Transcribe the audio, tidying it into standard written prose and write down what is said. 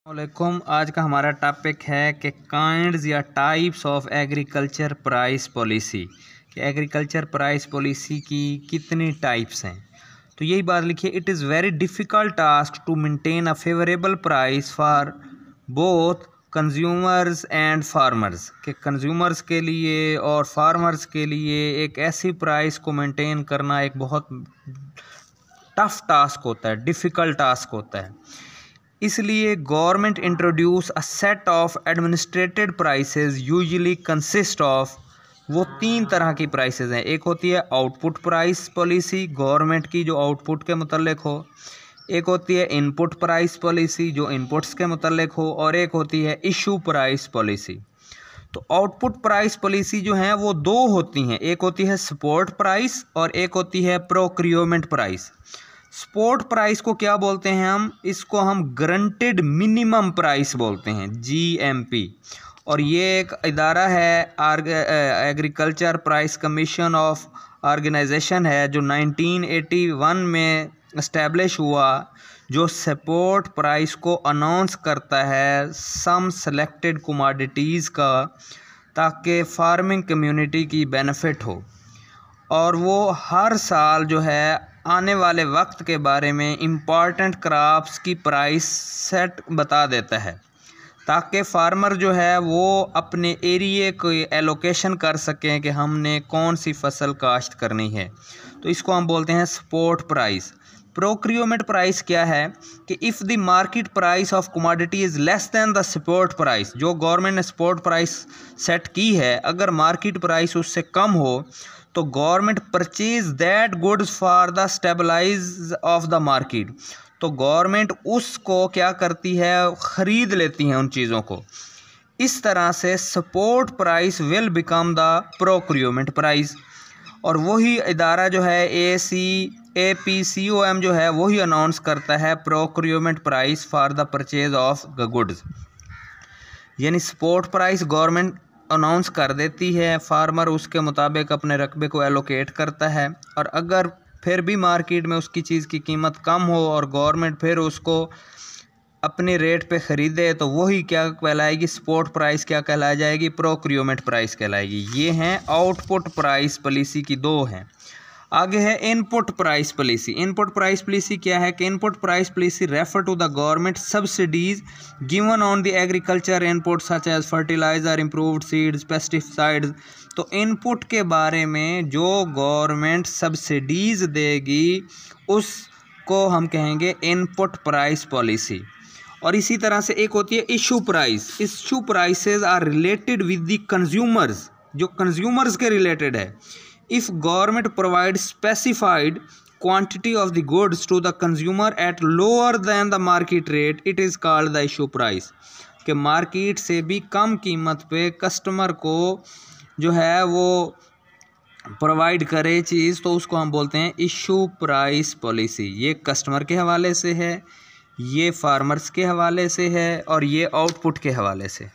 वालेकुम। आज का हमारा टॉपिक है कि काइंड्स या types of agriculture price policy कि एग्रीकल्चर प्राइस पॉलिसी की कितनी टाइप्स हैं। तो यही बात लिखिए, it is very difficult task to maintain a favourable price for both consumers and farmers कि कंज्यूमर्स के लिए और फार्मर्स के लिए एक ऐसी प्राइस को मेंटेन करना एक बहुत टफ टास्क होता है, डिफ़िकल्ट टास्क होता है। इसलिए government introduce a set of administrated prices usually consist of, वो तीन तरह की प्राइसेस हैं। एक होती है आउटपुट प्राइस पॉलिसी, गवर्नमेंट की जो आउटपुट के मुतल्लिक हो। एक होती है इनपुट प्राइस पॉलिसी जो इनपुट्स के मुतल्लिक हो, और एक होती है इशू प्राइस पॉलिसी। तो आउटपुट प्राइस पॉलिसी जो है वो दो होती हैं, एक होती है सपोर्ट प्राइस और एक होती है प्रोक्रियोमेंट प्राइस। सपोर्ट प्राइस को क्या बोलते हैं इसको हम गारंटेड मिनिमम प्राइस बोलते हैं, GMP। और ये एक इदारा है agriculture price commission of organisation है जो 1981 में इस्टेब्लिश हुआ, जो सपोर्ट प्राइस को अनाउंस करता है सम सेलेक्टेड कमोडिटीज़ का, ताकि फार्मिंग कम्युनिटी की बेनिफिट हो। और वो हर साल जो है आने वाले वक्त के बारे में इम्पॉर्टेंट क्रॉप्स की प्राइस सेट बता देता है, ताकि फार्मर जो है वो अपने एरिए को एलोकेशन कर सकें कि हमने कौन सी फसल काश्त करनी है। तो इसको हम बोलते हैं सपोर्ट प्राइस। प्रोक्रियोमेंट प्राइस क्या है कि if the market price of commodity is less than the support price, जो गवर्नमेंट ने सपोर्ट प्राइस सेट की है, अगर मार्केट प्राइस उससे कम हो तो government purchase that goods for the stabilise of the market. तो गवर्नमेंट उसको क्या करती है, ख़रीद लेती हैं उन चीज़ों को। इस तरह से support price will become the procurement price. और वही इदारा जो है APCOM जो है वही अनाउंस करता है procurement price for the purchase of the goods. यानी सपोर्ट प्राइस गवर्नमेंट अनाउंस कर देती है, फार्मर उसके मुताबिक अपने रकबे को एलोकेट करता है, और अगर फिर भी मार्केट में उसकी चीज़ की कीमत कम हो और गवर्नमेंट फिर उसको अपने रेट पे ख़रीदे तो वही क्या कहलाएगी, सपोर्ट प्राइस क्या कहलाई जाएगी, प्रोक्रियोमेंट प्राइस कहलाएगी। ये हैं आउटपुट प्राइस पॉलिसी की दो हैं। आगे है input price policy. Input price policy क्या है कि input price policy refer to the government subsidies given on the agriculture input such as fertiliser, improved seeds, pesticides. तो इनपुट के बारे में जो गवर्नमेंट सब्सिडीज देगी उसको हम कहेंगे इनपुट प्राइस पॉलिसी। और इसी तरह से एक होती है issue price. Issue prices are related with the consumers, जो कंज्यूमर्स के रिलेटेड है। If government provides specified quantity of the goods to the consumer at lower than the market rate, it is called the issue price। कि market से भी कम कीमत पे customer को जो है वो प्रोवाइड करे चीज़, तो उसको हम बोलते हैं इशू प्राइस पॉलिसी। ये कस्टमर के हवाले से है, ये फार्मर्स के हवाले से है, और ये आउटपुट के हवाले से।